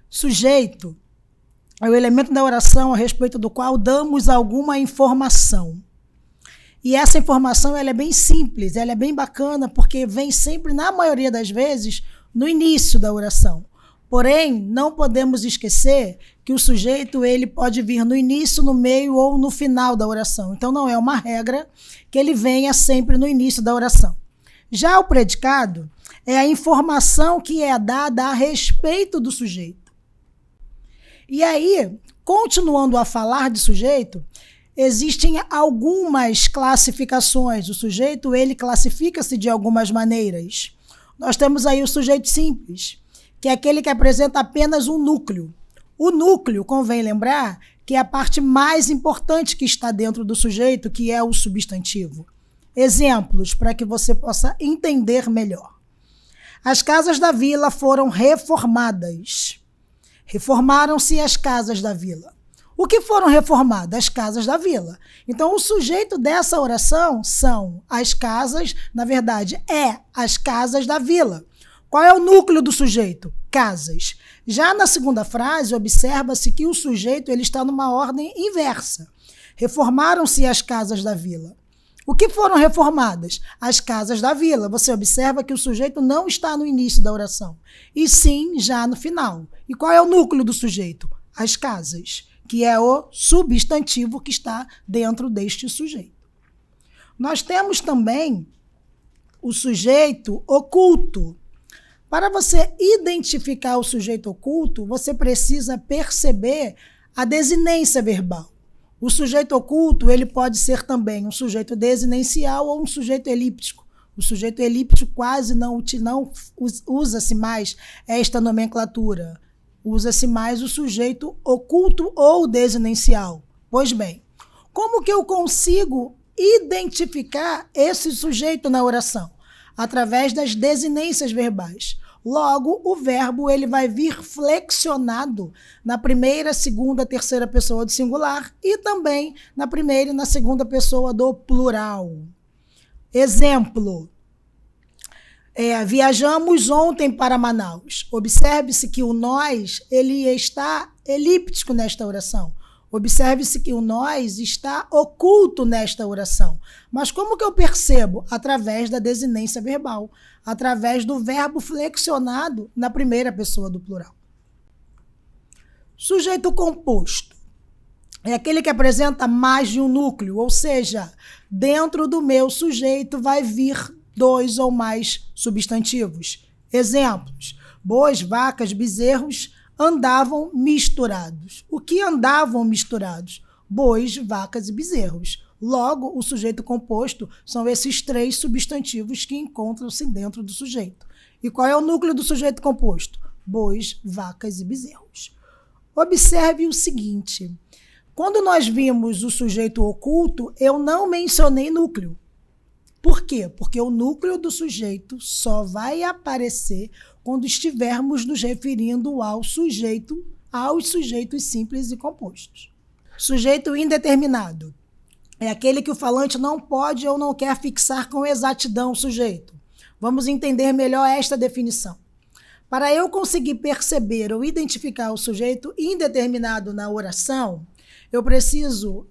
Sujeito é o elemento da oração a respeito do qual damos alguma informação. E essa informação ela é bem simples, ela é bem bacana, porque vem sempre, na maioria das vezes, no início da oração. Porém, não podemos esquecer que o sujeito ele pode vir no início, no meio ou no final da oração. Então, não é uma regra que ele venha sempre no início da oração. Já o predicado é a informação que é dada a respeito do sujeito. E aí, continuando a falar de sujeito, existem algumas classificações. O sujeito, ele classifica-se de algumas maneiras. Nós temos aí o sujeito simples, que é aquele que apresenta apenas um núcleo. O núcleo, convém lembrar, que é a parte mais importante que está dentro do sujeito, que é o substantivo. Exemplos para que você possa entender melhor. As casas da vila foram reformadas. Reformaram-se as casas da vila. O que foram reformadas? As casas da vila. Então, o sujeito dessa oração são as casas, na verdade, as casas da vila. Qual é o núcleo do sujeito? Casas. Já na segunda frase, observa-se que o sujeito ele está numa ordem inversa. Reformaram-se as casas da vila. O que foram reformadas? As casas da vila. Você observa que o sujeito não está no início da oração, e sim já no final. E qual é o núcleo do sujeito? As casas, que é o substantivo que está dentro deste sujeito. Nós temos também o sujeito oculto. Para você identificar o sujeito oculto, você precisa perceber a desinência verbal. O sujeito oculto ele pode ser também um sujeito desinencial ou um sujeito elíptico. O sujeito elíptico quase não usa-se mais esta nomenclatura. Usa-se mais o sujeito oculto ou desinencial. Pois bem, como que eu consigo identificar esse sujeito na oração? Através das desinências verbais. Logo, o verbo ele vai vir flexionado na primeira, segunda, terceira pessoa do singular e também na primeira e na segunda pessoa do plural. Exemplo. Viajamos ontem para Manaus. Observe-se que o nós ele está elíptico nesta oração. Observe-se que o nós está oculto nesta oração. Mas como que eu percebo? Através da desinência verbal, através do verbo flexionado na primeira pessoa do plural. Sujeito composto é aquele que apresenta mais de um núcleo, ou seja, dentro do meu sujeito vai vir 2 ou mais substantivos. Exemplos: bois, vacas, bezerros andavam misturados. O que andavam misturados? Bois, vacas e bezerros. Logo, o sujeito composto são esses 3 substantivos que encontram-se dentro do sujeito. E qual é o núcleo do sujeito composto? Bois, vacas e bezerros. Observe o seguinte: quando nós vimos o sujeito oculto, eu não mencionei núcleo. Por quê? Porque o núcleo do sujeito só vai aparecer quando estivermos nos referindo aos sujeitos simples e compostos. Sujeito indeterminado é aquele que o falante não pode ou não quer fixar com exatidão o sujeito. Vamos entender melhor esta definição. Para eu conseguir perceber ou identificar o sujeito indeterminado na oração, eu preciso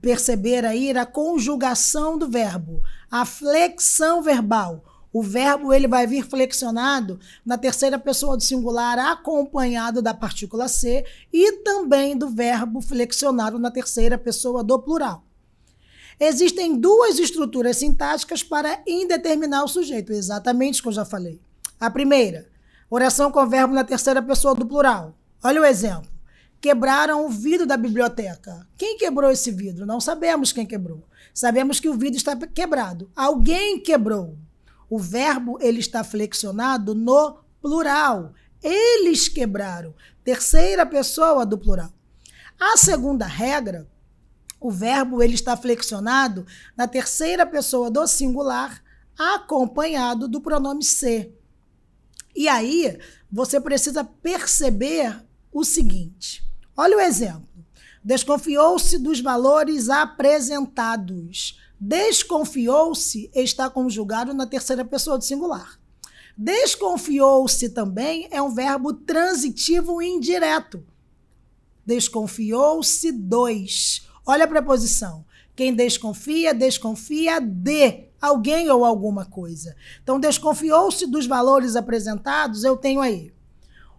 perceber aí a conjugação do verbo, a flexão verbal. O verbo ele vai vir flexionado na terceira pessoa do singular, acompanhado da partícula ser, e também do verbo flexionado na terceira pessoa do plural. Existem 2 estruturas sintáticas para indeterminar o sujeito, exatamente o que eu já falei. A primeira, oração com verbo na terceira pessoa do plural. Olha o exemplo. Quebraram o vidro da biblioteca. Quem quebrou esse vidro? Não sabemos quem quebrou. Sabemos que o vidro está quebrado. Alguém quebrou. O verbo ele está flexionado no plural. Eles quebraram. Terceira pessoa do plural. A segunda regra, o verbo ele está flexionado na terceira pessoa do singular, acompanhado do pronome ser. E aí, você precisa perceber o seguinte. Olha o exemplo. Desconfiou-se dos valores apresentados. Desconfiou-se está conjugado na terceira pessoa do singular. Desconfiou-se também é um verbo transitivo indireto. Desconfiou-se 2. Olha a preposição. Quem desconfia, desconfia de alguém ou alguma coisa. Então, desconfiou-se dos valores apresentados, eu tenho aí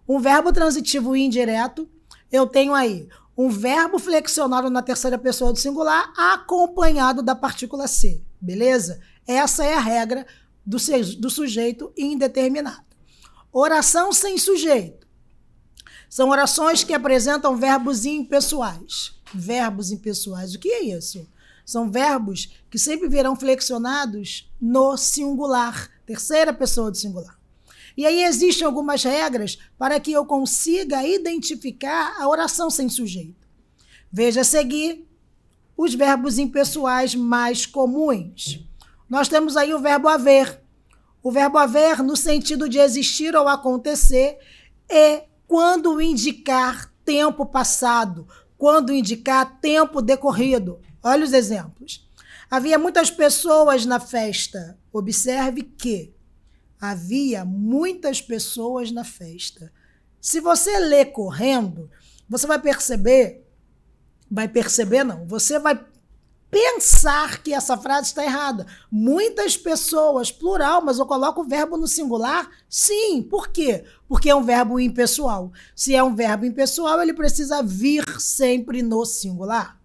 um verbo transitivo indireto, eu tenho aí um verbo flexionado na terceira pessoa do singular acompanhado da partícula ser, beleza? Essa é a regra do sujeito indeterminado. Oração sem sujeito. São orações que apresentam verbos impessoais. Verbos impessoais, o que é isso? São verbos que sempre virão flexionados no singular, terceira pessoa do singular. E aí existem algumas regras para que eu consiga identificar a oração sem sujeito. Veja a seguir os verbos impessoais mais comuns. Nós temos aí o verbo haver. O verbo haver no sentido de existir ou acontecer e quando indicar tempo passado, quando indicar tempo decorrido. Olha os exemplos. Havia muitas pessoas na festa. Observe que havia muitas pessoas na festa. Se você ler correndo, você vai perceber, você vai pensar que essa frase está errada. Muitas pessoas, plural, mas eu coloco o verbo no singular? Sim. Por quê? Porque é um verbo impessoal. Se é um verbo impessoal, ele precisa vir sempre no singular.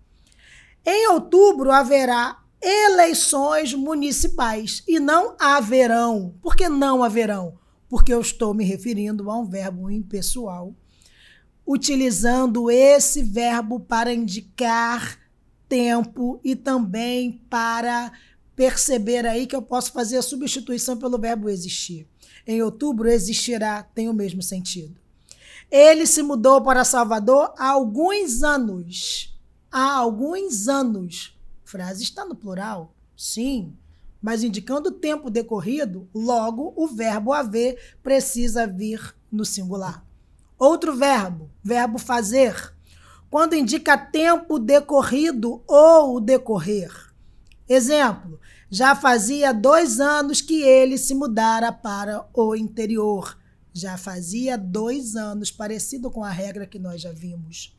Em outubro haverá eleições municipais e não haverão. Por que não haverão? Porque eu estou me referindo a um verbo impessoal, utilizando esse verbo para indicar tempo e também para perceber aí que eu posso fazer a substituição pelo verbo existir. Em outubro, existirá, tem o mesmo sentido. Ele se mudou para Salvador há alguns anos. Há alguns anos. A frase está no plural? Sim. Mas indicando o tempo decorrido, logo o verbo haver precisa vir no singular. Outro verbo, verbo fazer, quando indica tempo decorrido ou decorrer. Exemplo, já fazia 2 anos que ele se mudara para o interior. Já fazia 2 anos, parecido com a regra que nós já vimos.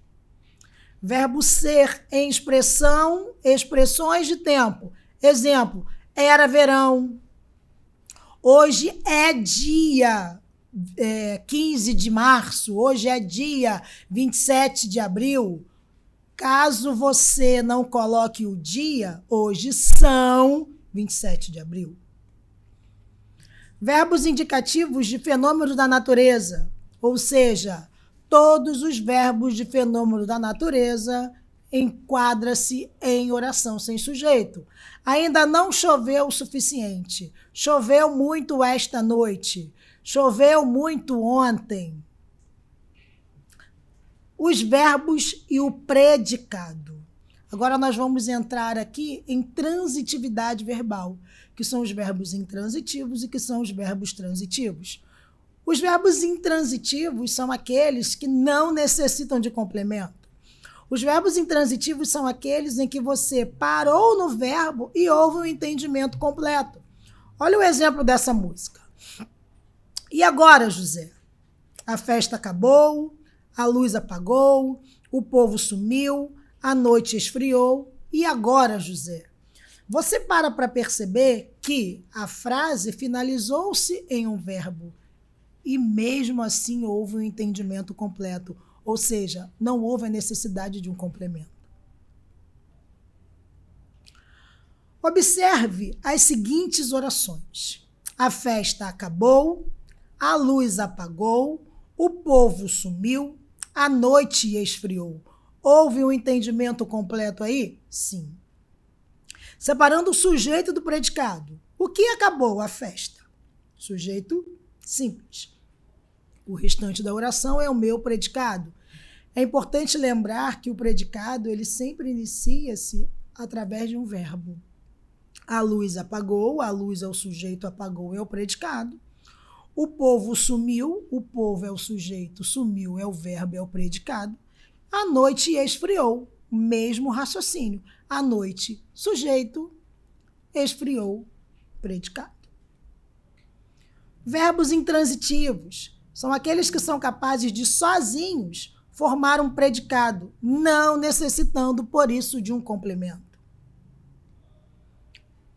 Verbo ser em expressões de tempo. Exemplo, era verão. Hoje é dia 15 de março, hoje é dia 27 de abril. Caso você não coloque o dia, hoje são 27 de abril. Verbos indicativos de fenômenos da natureza, ou seja, todos os verbos de fenômeno da natureza enquadra-se em oração sem sujeito. Ainda não choveu o suficiente. Choveu muito esta noite. Choveu muito ontem. Os verbos e o predicado. Agora nós vamos entrar aqui em transitividade verbal, que são os verbos intransitivos e que são os verbos transitivos. Os verbos intransitivos são aqueles que não necessitam de complemento. Os verbos intransitivos são aqueles em que você parou no verbo e houve um entendimento completo. Olha o exemplo dessa música. E agora, José? A festa acabou, a luz apagou, o povo sumiu, a noite esfriou. E agora, José? Você para perceber que a frase finalizou-se em um verbo. E mesmo assim houve um entendimento completo. Ou seja, não houve a necessidade de um complemento. Observe as seguintes orações. A festa acabou, a luz apagou, o povo sumiu, a noite esfriou. Houve um entendimento completo aí? Sim. Separando o sujeito do predicado. O que acabou? A festa. Sujeito simples. O restante da oração é o meu predicado. É importante lembrar que o predicado ele sempre inicia-se através de um verbo. A luz apagou, a luz é o sujeito, apagou é o predicado. O povo sumiu, o povo é o sujeito, sumiu é o verbo, é o predicado. A noite esfriou, mesmo raciocínio. A noite, sujeito, esfriou, predicado. Verbos intransitivos são aqueles que são capazes de, sozinhos, formar um predicado, não necessitando, por isso, de um complemento.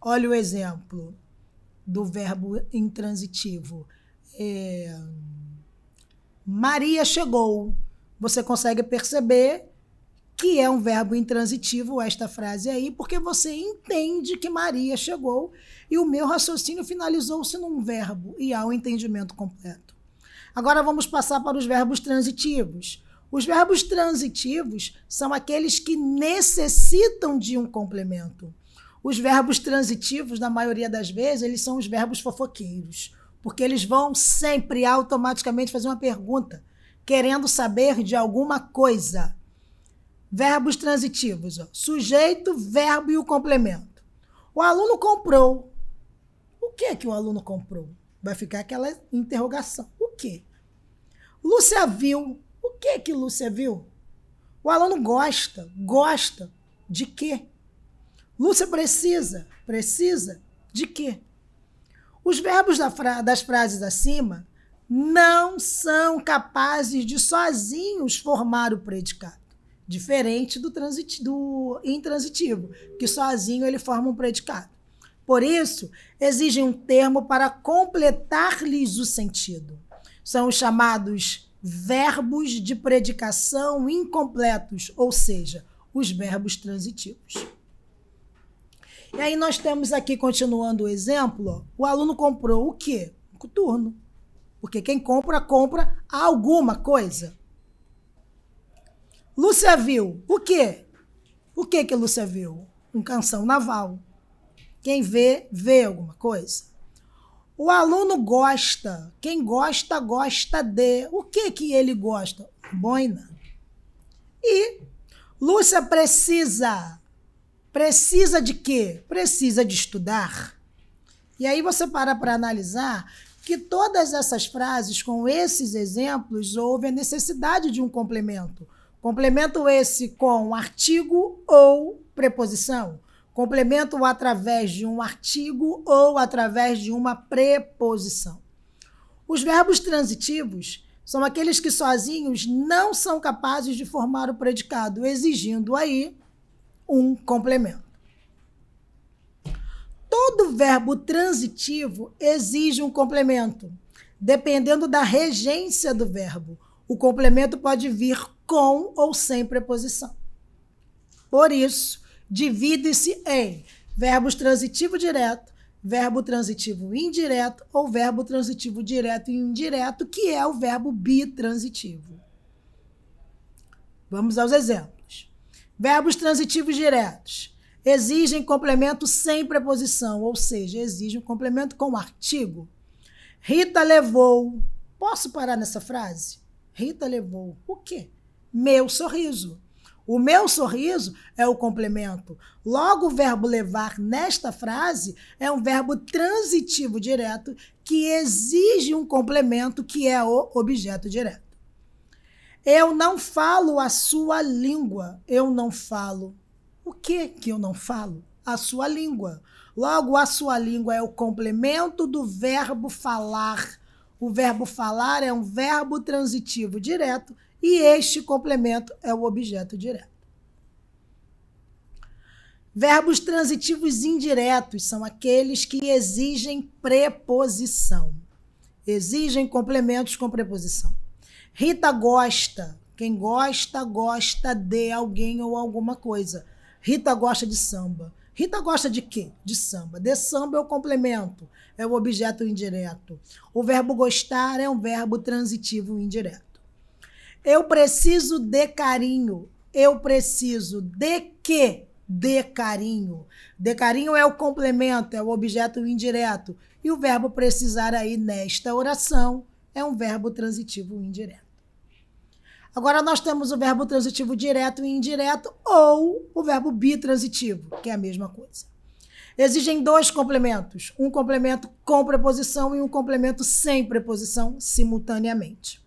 Olha o exemplo do verbo intransitivo. Maria chegou. Você consegue perceber que é um verbo intransitivo esta frase aí, porque você entende que Maria chegou e o meu raciocínio finalizou-se num verbo e há um entendimento completo. Agora vamos passar para os verbos transitivos. Os verbos transitivos são aqueles que necessitam de um complemento. Os verbos transitivos, na maioria das vezes, eles são os verbos fofoqueiros, porque eles vão sempre automaticamente fazer uma pergunta, querendo saber de alguma coisa. Verbos transitivos, ó. Sujeito, verbo e o complemento. O aluno comprou. O que é que o aluno comprou? Vai ficar aquela interrogação. O quê? Lúcia viu. O que é que Lúcia viu? O aluno gosta. Gosta de quê? Lúcia precisa. Precisa de quê? Os verbos das frases acima não são capazes de sozinhos formar o predicado. Diferente do intransitivo, que sozinho ele forma um predicado. Por isso, exigem um termo para completar-lhes o sentido. São os chamados verbos de predicação incompletos, ou seja, os verbos transitivos. E aí nós temos aqui, continuando o exemplo, ó, o aluno comprou o quê? Um coturno. Porque quem compra, compra alguma coisa. Lúcia viu o quê? O que que Lúcia viu? Um canção naval. Quem vê, vê alguma coisa. O aluno gosta. Quem gosta, gosta de. O que que ele gosta? Boina. E Lúcia precisa. Precisa de quê? Precisa de estudar. E aí você para analisar que todas essas frases, com esses exemplos, houve a necessidade de um complemento. Complemento esse com artigo ou preposição. Complemento através de um artigo ou através de uma preposição. Os verbos transitivos são aqueles que sozinhos não são capazes de formar o predicado, exigindo aí um complemento. Todo verbo transitivo exige um complemento, dependendo da regência do verbo. O complemento pode vir com ou sem preposição. Por isso, divide-se em verbos transitivo direto, verbo transitivo indireto ou verbo transitivo direto e indireto, que é o verbo bitransitivo. Vamos aos exemplos. Verbos transitivos diretos exigem complemento sem preposição, ou seja, exigem um complemento com artigo. Rita levou. Posso parar nessa frase? Rita levou o quê? Meu sorriso. O meu sorriso é o complemento. Logo, o verbo levar nesta frase é um verbo transitivo direto que exige um complemento que é o objeto direto. Eu não falo a sua língua. Eu não falo. O que eu não falo? A sua língua. Logo, a sua língua é o complemento do verbo falar. O verbo falar é um verbo transitivo direto e este complemento é o objeto direto. Verbos transitivos indiretos são aqueles que exigem preposição. Exigem complementos com preposição. Rita gosta. Quem gosta, gosta de alguém ou alguma coisa. Rita gosta de samba. Rita gosta de quê? De samba. De samba é o complemento, é o objeto indireto. O verbo gostar é um verbo transitivo indireto. Eu preciso de carinho. Eu preciso de quê? De carinho. De carinho é o complemento, é o objeto indireto. E o verbo precisar aí nesta oração é um verbo transitivo indireto. Agora nós temos o verbo transitivo direto e indireto ou o verbo bitransitivo, que é a mesma coisa. Exigem dois complementos, um complemento com preposição e um complemento sem preposição simultaneamente.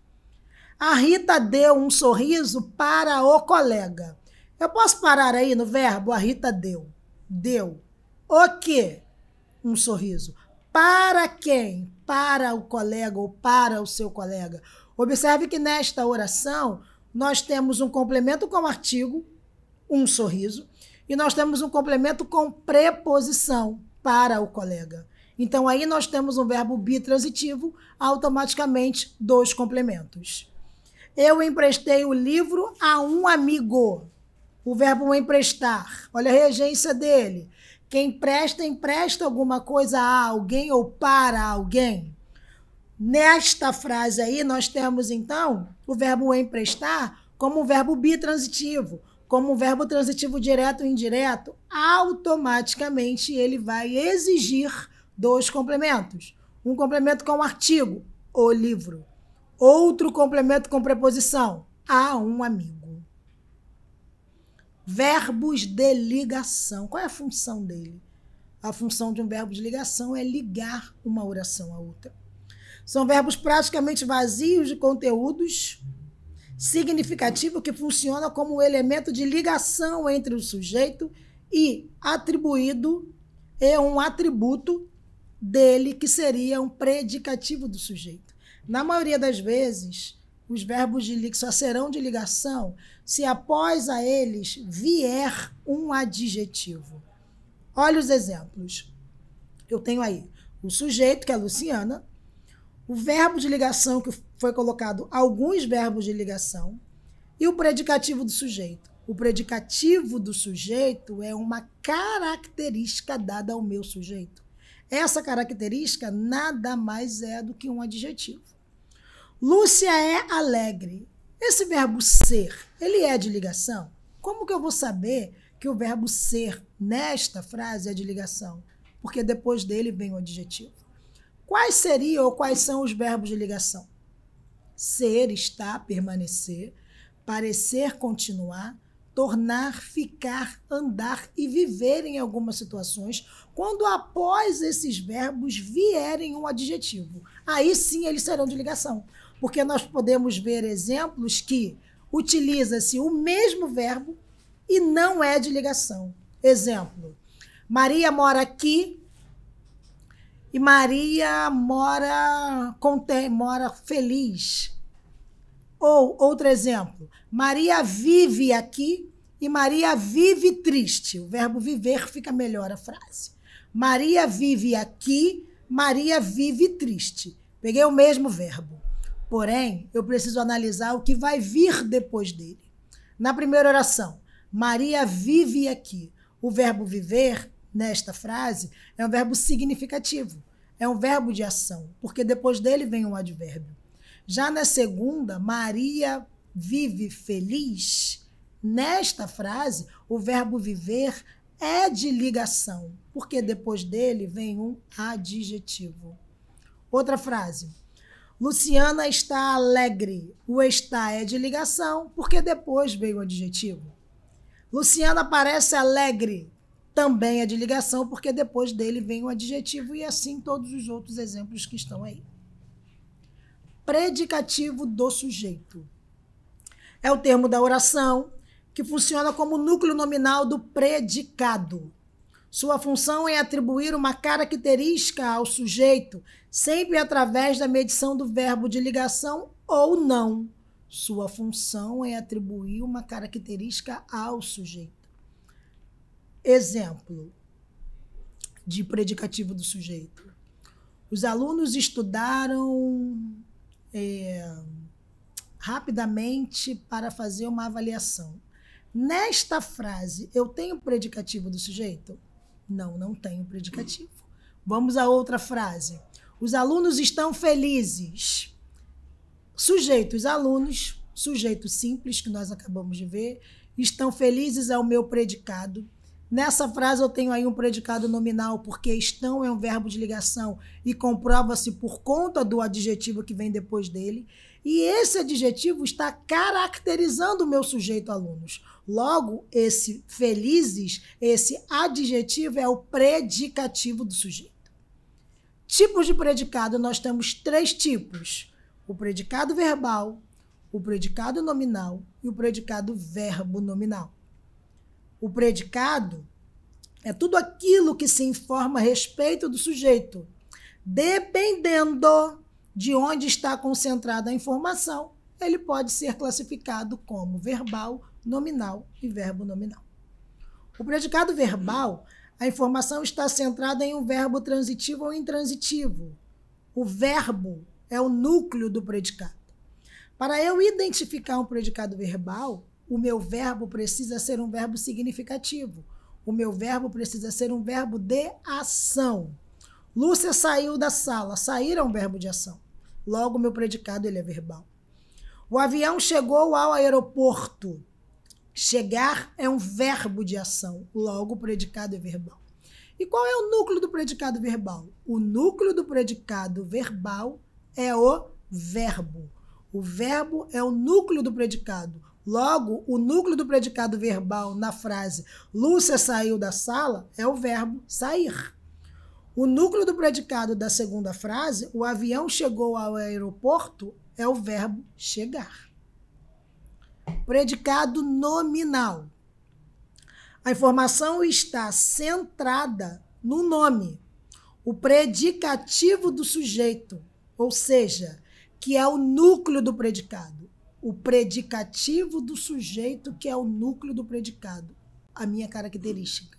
A Rita deu um sorriso para o colega. Eu posso parar aí no verbo a Rita deu. Deu o quê? Um sorriso. Para quem? Para o colega ou para o seu colega. Observe que nesta oração nós temos um complemento com artigo, um sorriso, e nós temos um complemento com preposição, para o colega. Então, aí nós temos um verbo bitransitivo, automaticamente 2 complementos. Eu emprestei o livro a um amigo. O verbo emprestar. Olha a regência dele. Quem empresta alguma coisa a alguém ou para alguém. Nesta frase aí, nós temos, então, o verbo emprestar como um verbo bitransitivo, como um verbo transitivo direto ou indireto. Automaticamente, ele vai exigir 2 complementos. Um complemento com artigo, o livro. Outro complemento com preposição, a um amigo. Verbos de ligação. Qual é a função dele? A função de um verbo de ligação é ligar uma oração à outra. São verbos praticamente vazios de conteúdos, significativo, que funciona como um elemento de ligação entre o sujeito e atribuído e um atributo dele, que seria um predicativo do sujeito. Na maioria das vezes, os verbos de ligação só serão de ligação se após a eles vier um adjetivo. Olha os exemplos. Eu tenho aí o sujeito, que é a Luciana, o verbo de ligação, que foi colocado alguns verbos de ligação, e o predicativo do sujeito. O predicativo do sujeito é uma característica dada ao meu sujeito. Essa característica nada mais é do que um adjetivo. Lúcia é alegre. Esse verbo ser, ele é de ligação? Como que eu vou saber que o verbo ser nesta frase é de ligação? Porque depois dele vem o adjetivo. Quais seriam ou quais são os verbos de ligação? Ser, estar, permanecer, parecer, continuar, tornar, ficar, andar e viver em algumas situações, quando após esses verbos vierem um adjetivo. Aí sim eles serão de ligação, porque nós podemos ver exemplos que utiliza-se o mesmo verbo e não é de ligação. Exemplo, Maria mora aqui e Maria mora feliz. Ou, outro exemplo, Maria vive aqui e Maria vive triste. O verbo viver fica melhor a frase. Maria vive aqui, Maria vive triste. Peguei o mesmo verbo. Porém, eu preciso analisar o que vai vir depois dele. Na primeira oração, Maria vive aqui. O verbo viver, nesta frase, é um verbo significativo. É um verbo de ação, porque depois dele vem um advérbio. Já na segunda, Maria vive feliz. Nesta frase, o verbo viver é de ligação, porque depois dele vem um adjetivo. Outra frase. Luciana está alegre. O está é de ligação, porque depois veio o adjetivo. Luciana parece alegre. Também é de ligação, porque depois dele vem o adjetivo, e assim todos os outros exemplos que estão aí. Predicativo do sujeito. É o termo da oração que funciona como núcleo nominal do predicado. Sua função é atribuir uma característica ao sujeito, sempre através da medição do verbo de ligação ou não. Sua função é atribuir uma característica ao sujeito. Exemplo de predicativo do sujeito. Os alunos estudaram rapidamente para fazer uma avaliação. Nesta frase, eu tenho predicativo do sujeito? Não, não tenho predicativo. Vamos a outra frase. Os alunos estão felizes. Sujeito, os alunos, sujeito simples, que nós acabamos de ver, estão felizes é o meu predicado. Nessa frase eu tenho aí um predicado nominal, porque estão é um verbo de ligação e comprova-se por conta do adjetivo que vem depois dele. E esse adjetivo está caracterizando o meu sujeito alunos. Logo, esse felizes, esse adjetivo é o predicativo do sujeito. Tipos de predicado, nós temos 3 tipos. O predicado verbal, o predicado nominal e o predicado verbo nominal. O predicado é tudo aquilo que se informa a respeito do sujeito, Dependendo de onde está concentrada a informação, ele pode ser classificado como verbal, nominal e verbo nominal. O predicado verbal, a informação está centrada em um verbo transitivo ou intransitivo. O verbo é o núcleo do predicado. Para eu identificar um predicado verbal, o meu verbo precisa ser um verbo significativo. O meu verbo precisa ser um verbo de ação. Lúcia saiu da sala. Sair é um verbo de ação. Logo, o meu predicado ele é verbal. O avião chegou ao aeroporto. Chegar é um verbo de ação. Logo, o predicado é verbal. E qual é o núcleo do predicado verbal? O núcleo do predicado verbal é o verbo. O verbo é o núcleo do predicado. Logo, o núcleo do predicado verbal na frase Lúcia saiu da sala é o verbo sair. O núcleo do predicado da segunda frase, o avião chegou ao aeroporto, é o verbo chegar. Predicado nominal. A informação está centrada no nome, o predicativo do sujeito, ou seja, que é o núcleo do predicado. O predicativo do sujeito, que é o núcleo do predicado, a minha característica.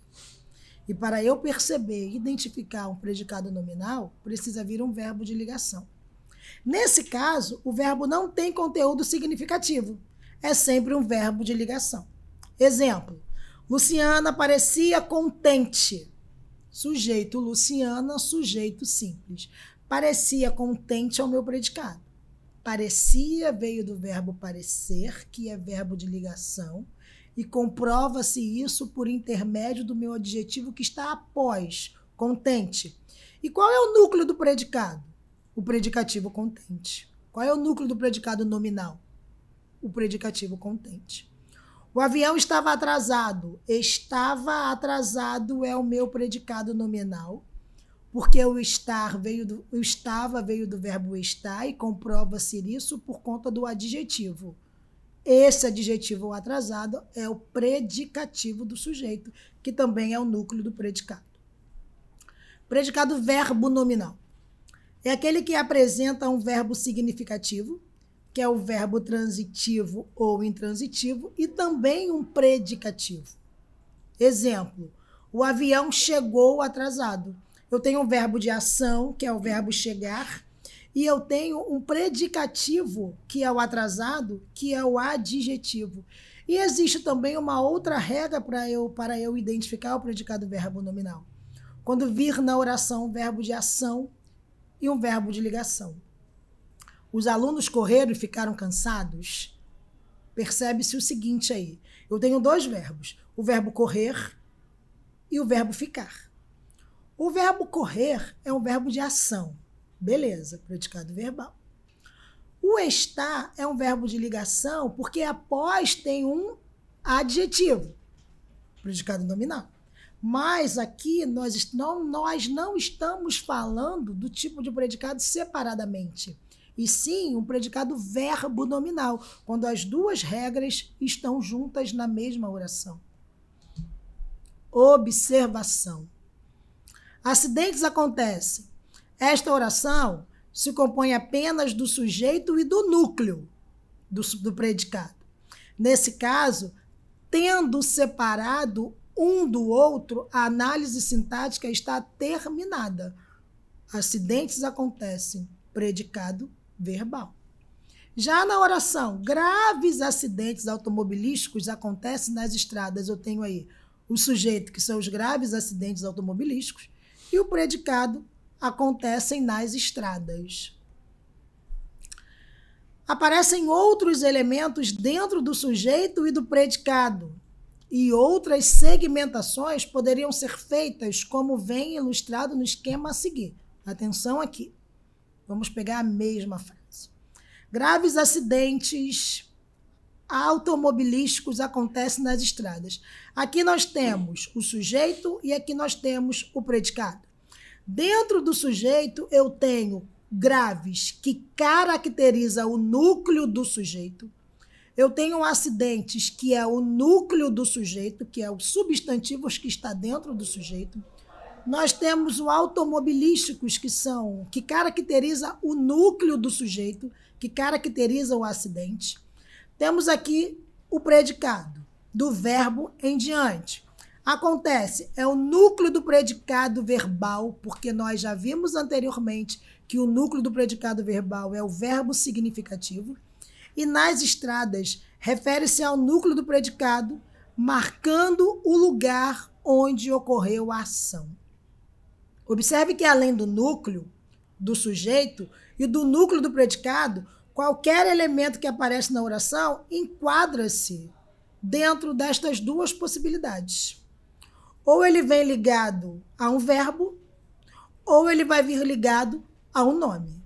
E para eu perceber e identificar um predicado nominal, precisa vir um verbo de ligação. Nesse caso, o verbo não tem conteúdo significativo. É sempre um verbo de ligação. Exemplo, Luciana parecia contente. Sujeito Luciana, sujeito simples. Parecia contente é o meu predicado. Parecia veio do verbo parecer, que é verbo de ligação, e comprova-se isso por intermédio do meu adjetivo que está após, contente. E qual é o núcleo do predicado? O predicativo contente. Qual é o núcleo do predicado nominal? O predicativo contente. O avião estava atrasado. Estava atrasado é o meu predicado nominal, porque o estava veio do verbo estar e comprova-se isso por conta do adjetivo. Esse adjetivo atrasado é o predicativo do sujeito, que também é o núcleo do predicado. Predicado verbo nominal. É aquele que apresenta um verbo significativo, que é o verbo transitivo ou intransitivo, e também um predicativo. Exemplo, o avião chegou atrasado. Eu tenho um verbo de ação, que é o verbo chegar, e eu tenho um predicativo, que é o atrasado, que é o adjetivo. E existe também uma outra regra para eu identificar o predicado verbo nominal. Quando vir na oração um verbo de ação e um verbo de ligação. Os alunos correram e ficaram cansados. Percebe-se o seguinte aí. Eu tenho dois verbos, o verbo correr e o verbo ficar. O verbo correr é um verbo de ação. Beleza, predicado verbal. O estar é um verbo de ligação porque após tem um adjetivo, predicado nominal. Mas aqui nós não estamos falando do tipo de predicado separadamente, e sim um predicado verbo nominal, quando as duas regras estão juntas na mesma oração. Observação. Acidentes acontecem. Esta oração se compõe apenas do sujeito e do núcleo do predicado. Nesse caso, tendo separado um do outro, a análise sintática está terminada. Acidentes acontecem, predicado verbal. Já na oração, graves acidentes automobilísticos acontecem nas estradas. Eu tenho aí o sujeito, que são os graves acidentes automobilísticos, e o predicado acontecem nas estradas. Aparecem outros elementos dentro do sujeito e do predicado, e outras segmentações poderiam ser feitas, como vem ilustrado no esquema a seguir. Atenção aqui. Vamos pegar a mesma frase. Graves acidentes automobilísticos acontecem nas estradas. Aqui nós temos o sujeito e aqui nós temos o predicado. Dentro do sujeito, eu tenho graves, que caracteriza o núcleo do sujeito. Eu tenho acidentes, que é o núcleo do sujeito, que é o substantivo que está dentro do sujeito. Nós temos o automobilísticos, que caracteriza o núcleo do sujeito, que caracteriza o acidente. Temos aqui o predicado, do verbo em diante. Acontece, é o núcleo do predicado verbal, porque nós já vimos anteriormente que o núcleo do predicado verbal é o verbo significativo. E nas estradas, refere-se ao núcleo do predicado, marcando o lugar onde ocorreu a ação. Observe que além do núcleo do sujeito e do núcleo do predicado, qualquer elemento que aparece na oração enquadra-se dentro destas duas possibilidades. Ou ele vem ligado a um verbo, ou ele vai vir ligado a um nome.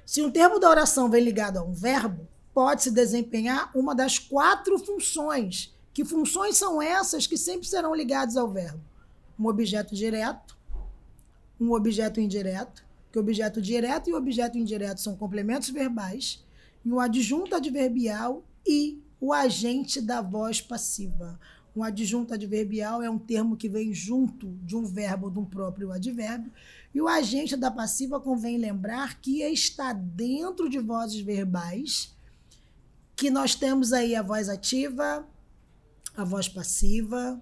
Se um termo da oração vem ligado a um verbo, pode-se desempenhar uma das 4 funções. Que funções são essas que sempre serão ligadas ao verbo? Um objeto direto, um objeto indireto, que o objeto direto e o objeto indireto são complementos verbais, e um adjunto adverbial e o agente da voz passiva. Um adjunto adverbial é um termo que vem junto de um verbo ou de um próprio advérbio, e o agente da passiva convém lembrar que está dentro de vozes verbais, que nós temos aí a voz ativa, a voz passiva.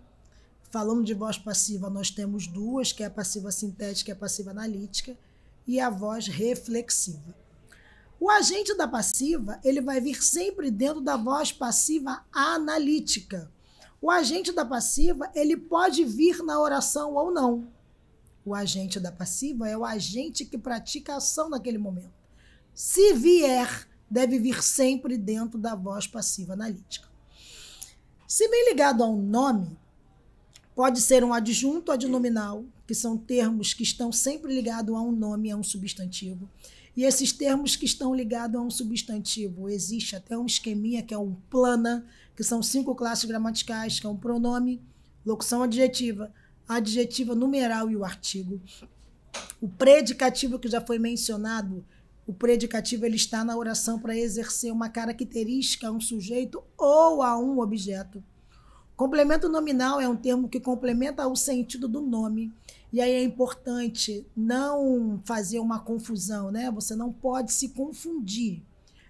Falando de voz passiva, nós temos 2, que é a passiva sintética e a passiva analítica, e a voz reflexiva. O agente da passiva, ele vai vir sempre dentro da voz passiva analítica. O agente da passiva, ele pode vir na oração ou não. O agente da passiva é o agente que pratica a ação naquele momento. Se vier, deve vir sempre dentro da voz passiva analítica. Se bem ligado a um nome, pode ser um adjunto adnominal, que são termos que estão sempre ligados a um nome, a um substantivo. E esses termos que estão ligados a um substantivo, existe até um esqueminha que é um plana, que são 5 classes gramaticais, que é um pronome, locução adjetiva, adjetiva numeral e o artigo. O predicativo que já foi mencionado, o predicativo ele está na oração para exercer uma característica a um sujeito ou a um objeto. Complemento nominal é um termo que complementa o sentido do nome. E aí é importante não fazer uma confusão, né? Você não pode se confundir.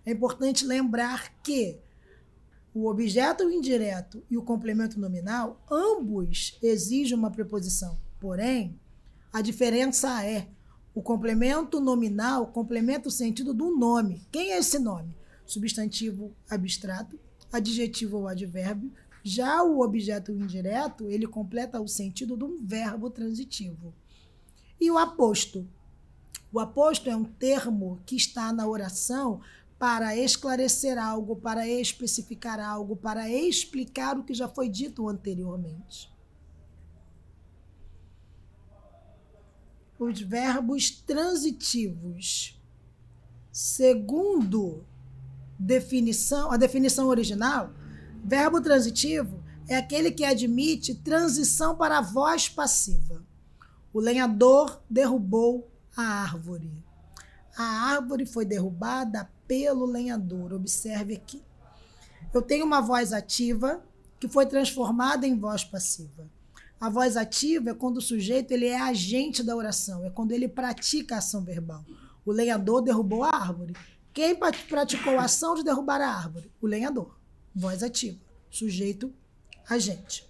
É importante lembrar que o objeto indireto e o complemento nominal, ambos exigem uma preposição. Porém, a diferença é o complemento nominal complementa o sentido do nome. Quem é esse nome? Substantivo abstrato, adjetivo ou advérbio. Já o objeto indireto, ele completa o sentido de um verbo transitivo. E o aposto? O aposto é um termo que está na oração para esclarecer algo, para especificar algo, para explicar o que já foi dito anteriormente. Os verbos transitivos. Segundo a definição original, verbo transitivo é aquele que admite transição para a voz passiva. O lenhador derrubou a árvore. A árvore foi derrubada pelo lenhador. Observe aqui. Eu tenho uma voz ativa que foi transformada em voz passiva. A voz ativa é quando o sujeito ele é agente da oração, é quando ele pratica a ação verbal. O lenhador derrubou a árvore. Quem praticou a ação de derrubar a árvore? O lenhador. Voz ativa. Sujeito, agente.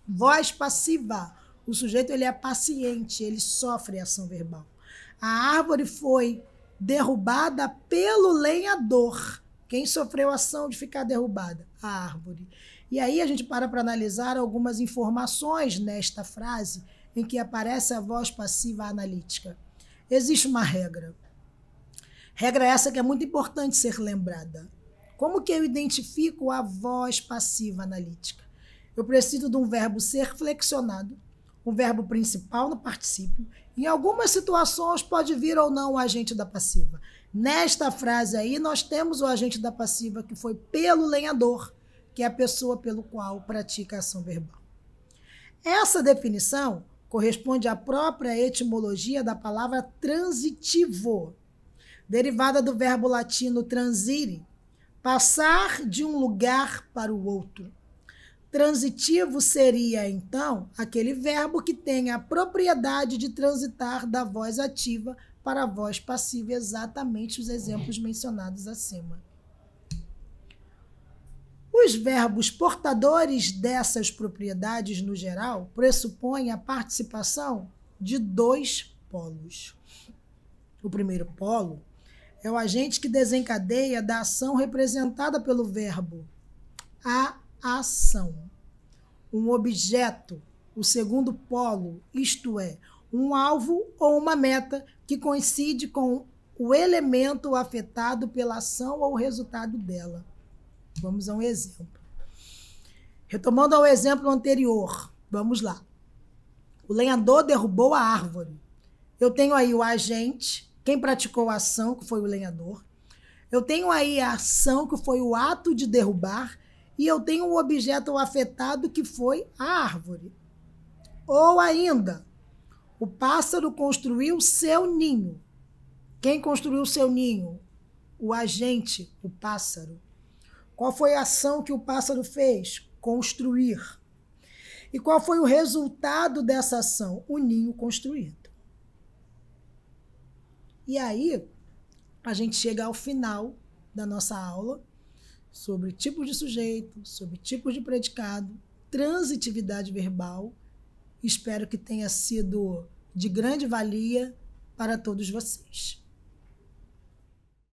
Voz passiva. O sujeito ele é paciente, ele sofre a ação verbal. A árvore foi derrubada pelo lenhador. Quem sofreu a ação de ficar derrubada? A árvore. E aí a gente para analisar algumas informações nesta frase em que aparece a voz passiva analítica. Existe uma regra. Regra essa que é muito importante ser lembrada. Como que eu identifico a voz passiva analítica? Eu preciso de um verbo ser flexionado, um verbo principal no particípio. Em algumas situações pode vir ou não o agente da passiva. Nesta frase aí, nós temos o agente da passiva que foi pelo lenhador, que é a pessoa pelo qual pratica a ação verbal. Essa definição corresponde à própria etimologia da palavra transitivo, derivada do verbo latino transire, passar de um lugar para o outro. Transitivo seria, então, aquele verbo que tem a propriedade de transitar da voz ativa para a voz passiva, exatamente os exemplos mencionados acima. Os verbos portadores dessas propriedades, no geral, pressupõem a participação de dois polos. O primeiro polo é o agente que desencadeia da ação representada pelo verbo, a ação. Um objeto, o segundo polo, isto é, um alvo ou uma meta que coincide com o elemento afetado pela ação ou resultado dela. Vamos a um exemplo. Retomando ao exemplo anterior, vamos lá. O lenhador derrubou a árvore. Eu tenho aí o agente, quem praticou a ação, que foi o lenhador. Eu tenho aí a ação, que foi o ato de derrubar, e eu tenho o objeto afetado, que foi a árvore. Ou ainda, o pássaro construiu seu ninho. Quem construiu seu ninho? O agente, o pássaro. Qual foi a ação que o pássaro fez? Construir. E qual foi o resultado dessa ação? O ninho construído. E aí, a gente chega ao final da nossa aula sobre tipos de sujeito, sobre tipos de predicado, transitividade verbal. Espero que tenha sido de grande valia para todos vocês.